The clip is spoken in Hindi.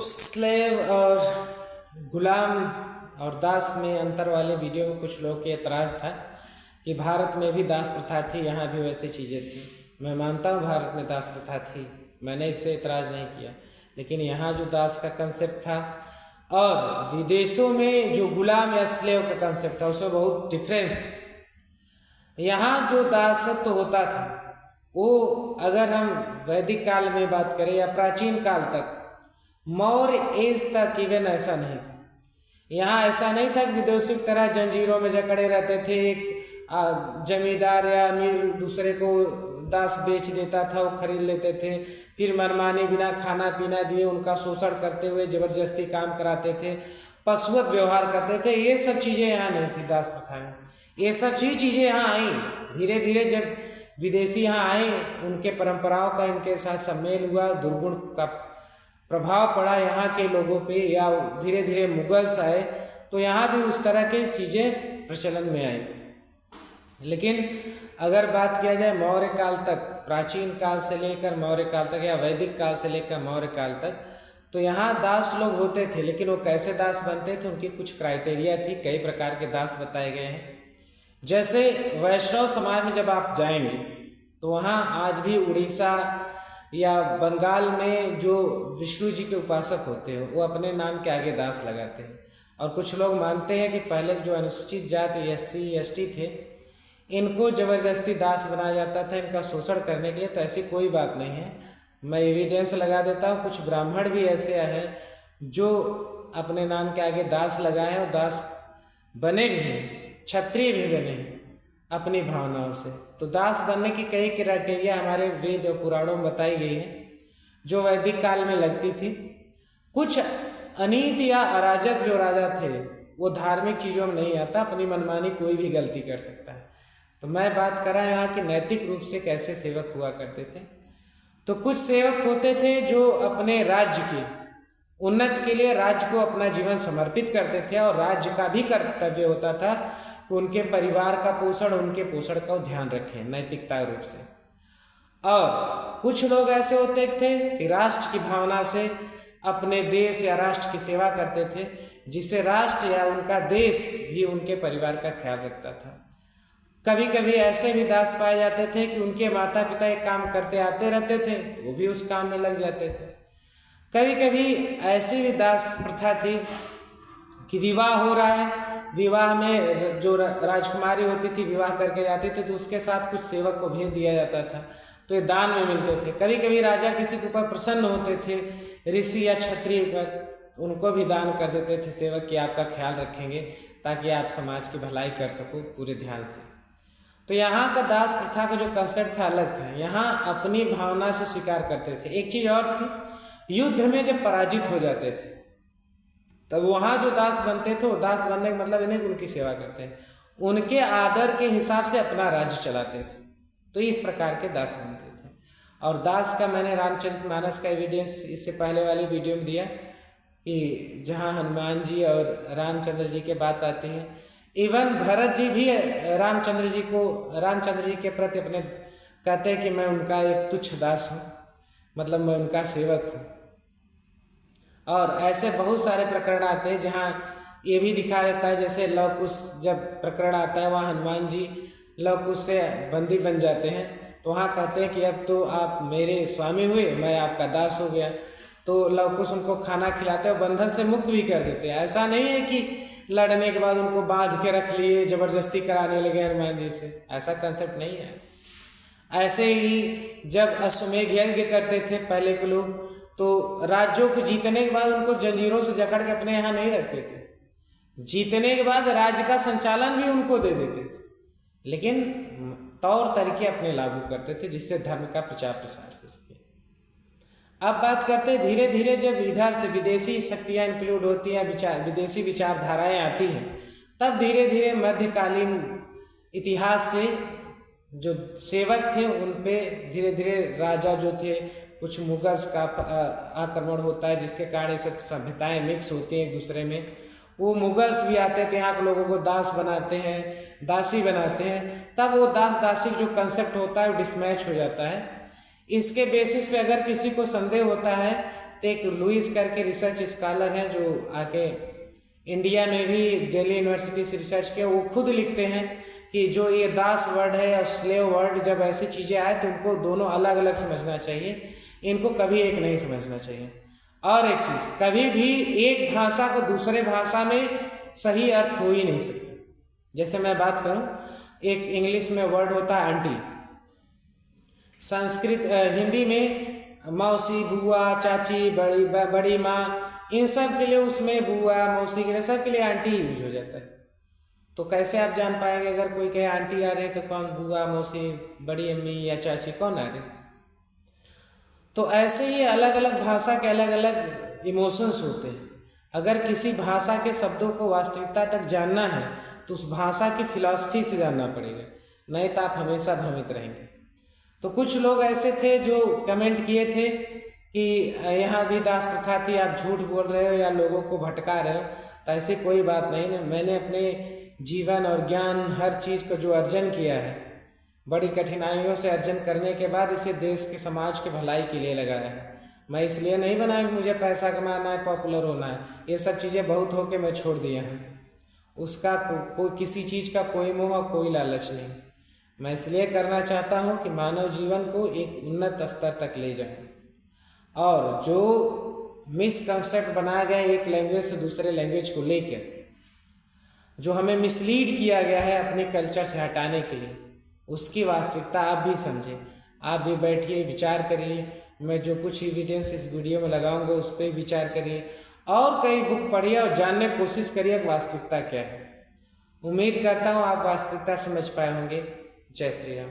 स्लेव और गुलाम और दास में अंतर वाले वीडियो में कुछ लोगों के एतराज़ था कि भारत में भी दास प्रथा थी, यहाँ भी वैसी चीज़ें थी। मैं मानता हूँ भारत में दास प्रथा थी, मैंने इससे एतराज़ नहीं किया, लेकिन यहाँ जो दास का कंसेप्ट था और विदेशों में जो गुलाम या स्लेव का कंसेप्ट था उसमें बहुत डिफरेंस है। यहाँ जो दासत्व होता था वो अगर हम वैदिक काल में बात करें या प्राचीन काल तक, मौर्य एज तक इवन ऐसा नहीं था। यहाँ ऐसा नहीं था कि विदेशियों की तरह जंजीरों में जकड़े रहते थे। एक जमींदार या अमीर दूसरे को दास बेच देता था, वो खरीद लेते थे, फिर मनमानी बिना खाना पीना दिए उनका शोषण करते हुए ज़बरदस्ती काम कराते थे, पशुवत व्यवहार करते थे। ये सब चीज़ें यहाँ नहीं थी दास प्रथा में। ये सब चीज़ें यहाँ आई धीरे धीरे। जब विदेशी यहाँ आए, उनके परंपराओं का इनके साथ सम्मेल हुआ, दुर्गुण का प्रभाव पड़ा यहाँ के लोगों पे, या धीरे धीरे मुगल्स आए तो यहाँ भी उस तरह की चीज़ें प्रचलन में आई। लेकिन अगर बात किया जाए मौर्य काल तक, प्राचीन काल से लेकर मौर्य काल तक या वैदिक काल से लेकर मौर्य काल तक, तो यहाँ दास लोग होते थे। लेकिन वो कैसे दास बनते थे, उनकी कुछ क्राइटेरिया थी। कई प्रकार के दास बताए गए हैं। जैसे वैष्णव समाज में जब आप जाएंगे तो वहाँ आज भी उड़ीसा या बंगाल में जो विष्णु जी के उपासक होते हैं वो अपने नाम के आगे दास लगाते हैं। और कुछ लोग मानते हैं कि पहले जो अनुसूचित जाति SC ST थे, इनको ज़बरदस्ती दास बनाया जाता था इनका शोषण करने के लिए। तो ऐसी कोई बात नहीं है, मैं एविडेंस लगा देता हूँ। कुछ ब्राह्मण भी ऐसे हैं जो अपने नाम के आगे दास लगाए हैं और दास बने भी हैं, क्षत्रिय भी बने हैं अपनी भावनाओं से। तो दास बनने की कई क्राइटेरिया हमारे वेद और पुराणों में बताई गई है, जो वैदिक काल में लगती थी। कुछ अनीति या अराजक जो राजा थे वो धार्मिक चीज़ों में नहीं आता, अपनी मनमानी कोई भी गलती कर सकता है। तो मैं बात कर रहा हूँ यहाँ कि नैतिक रूप से कैसे सेवक हुआ करते थे। तो कुछ सेवक होते थे जो अपने राज्य की उन्नति के लिए राज्य को अपना जीवन समर्पित करते थे, और राज्य का भी कर्तव्य होता था कि उनके परिवार का पोषण, उनके पोषण का ध्यान रखें नैतिकता रूप से। और कुछ लोग ऐसे होते थे कि राष्ट्र की भावना से अपने देश या राष्ट्र की सेवा करते थे, जिससे राष्ट्र या उनका देश भी उनके परिवार का ख्याल रखता था। कभी कभी ऐसे भी दास पाए जाते थे कि उनके माता पिता एक काम करते आते रहते थे, वो भी उस काम में लग जाते थे। कभी कभी ऐसी भी दास प्रथा थी कि विवाह हो रहा है, विवाह में जो राजकुमारी होती थी विवाह करके जाती थी तो उसके साथ कुछ सेवक को भेज दिया जाता था, तो ये दान में मिलते थे। कभी कभी राजा किसी के ऊपर प्रसन्न होते थे, ऋषि या क्षत्रिय पर, उनको भी दान कर देते थे सेवक कि आपका ख्याल रखेंगे ताकि आप समाज की भलाई कर सको पूरे ध्यान से। तो यहाँ का दास प्रथा का जो कंसेप्ट था अलग था। यहाँ अपनी भावना से स्वीकार करते थे। एक चीज़ और थी, युद्ध में जब पराजित हो जाते थे तब वहाँ जो दास बनते थे, वो दास बनने का मतलब इन्हें उनकी सेवा करते हैं, उनके आदर के हिसाब से अपना राज्य चलाते थे। तो इस प्रकार के दास बनते थे। और दास का मैंने रामचरितमानस का एविडेंस इससे पहले वाली वीडियो में दिया कि जहाँ हनुमान जी और रामचंद्र जी के बात आती है। इवन भरत जी भी रामचंद्र जी के प्रति अपने कहते हैं कि मैं उनका एक तुच्छ दास हूँ, मतलब मैं उनका सेवक हूँ। और ऐसे बहुत सारे प्रकरण आते हैं जहाँ ये भी दिखाया जाता है, जैसे लव कुश जब प्रकरण आता है वहाँ हनुमान जी लव कुश से बंदी बन जाते हैं, तो वहाँ कहते हैं कि अब तो आप मेरे स्वामी हुए, मैं आपका दास हो गया। तो लव कुश उनको खाना खिलाते हैं और बंधन से मुक्त भी कर देते हैं। ऐसा नहीं है कि लड़ने के बाद उनको बांध के रख लिए, जबरदस्ती कराने लगे हनुमान जी से, ऐसा कंसेप्ट नहीं है। ऐसे ही जब अश्वमेध यज्ञ करते थे पहले के लोग, तो राज्यों को जीतने के बाद उनको जंजीरों से जकड़ के अपने यहाँ नहीं रखते थे। जीतने के बाद राज्य का संचालन भी उनको दे देते थे, लेकिन तौर तरीके अपने लागू करते थे जिससे धर्म का प्रचार प्रसार हो सके। अब बात करते हैं धीरे धीरे जब इधर से विदेशी शक्तियाँ इंक्लूड होती हैं, विदेशी विचारधाराएँ आती हैं, तब धीरे धीरे मध्यकालीन इतिहास से जो सेवक थे उन पे धीरे धीरे राजा जो थे, कुछ मुगल्स का आक्रमण होता है जिसके कारण ये सब सभ्यताएँ मिक्स होती हैं एक दूसरे में। वो मुगल्स भी आते थे, यहाँ के लोगों को दास बनाते हैं, दासी बनाते हैं। तब वो दास दासी जो कंसेप्ट होता है वो डिसमैच हो जाता है। इसके बेसिस पे अगर किसी को संदेह होता है तो एक लुइस करके रिसर्च स्कॉलर हैं जो आके इंडिया में भी दिल्ली यूनिवर्सिटी से रिसर्च किया, वो खुद लिखते हैं कि जो ये दास वर्ड है और स्लेव वर्ड, जब ऐसी चीज़ें आए तो उनको दोनों अलग अलग समझना चाहिए, इनको कभी एक नहीं समझना चाहिए। और एक चीज़, कभी भी एक भाषा को दूसरे भाषा में सही अर्थ हो ही नहीं सकता। जैसे मैं बात करूं, एक इंग्लिश में वर्ड होता है आंटी, संस्कृत हिंदी में मौसी, बुआ, चाची, बड़ी माँ, इन सब के लिए उसमें बुआ, मौसी के लिए सब के लिए आंटी यूज हो जाता है। तो कैसे आप जान पाएंगे अगर कोई कहे आंटी आ रहे तो कौन बुआ, मौसी, बड़ी अम्मी या चाची कौन आ रहे? तो ऐसे ही अलग अलग भाषा के अलग अलग इमोशंस होते हैं। अगर किसी भाषा के शब्दों को वास्तविकता तक जानना है तो उस भाषा की फिलॉसफी से जानना पड़ेगा, नहीं तो आप हमेशा भ्रमित रहेंगे। तो कुछ लोग ऐसे थे जो कमेंट किए थे कि यहाँ भी दास प्रथा थी, आप झूठ बोल रहे हो या लोगों को भटका रहे हो। तो ऐसी कोई बात नहीं ना, मैंने अपने जीवन और ज्ञान हर चीज़ को जो अर्जन किया है, बड़ी कठिनाइयों से अर्जन करने के बाद इसे देश के समाज के भलाई के लिए लगाया है। मैं इसलिए नहीं बनाया कि मुझे पैसा कमाना है, पॉपुलर होना है, ये सब चीज़ें बहुत होके मैं छोड़ दिया हूँ। उसका कोई किसी चीज़ का कोई मोह और कोई लालच नहीं। मैं इसलिए करना चाहता हूँ कि मानव जीवन को एक उन्नत स्तर तक ले जाऊँ। और जो मिसकंसेप्ट बनाया गया एक लैंग्वेज से दूसरे लैंग्वेज को लेकर, जो हमें मिसलीड किया गया है अपने कल्चर से हटाने के लिए, उसकी वास्तविकता आप भी समझें। आप भी बैठिए, विचार करिए। मैं जो कुछ एविडेंस इस वीडियो में लगाऊंगा उस पर विचार करिए और कई बुक पढ़िए और जानने की कोशिश करिए कि वास्तविकता क्या है। उम्मीद करता हूँ आप वास्तविकता समझ पाए होंगे। जय श्री राम।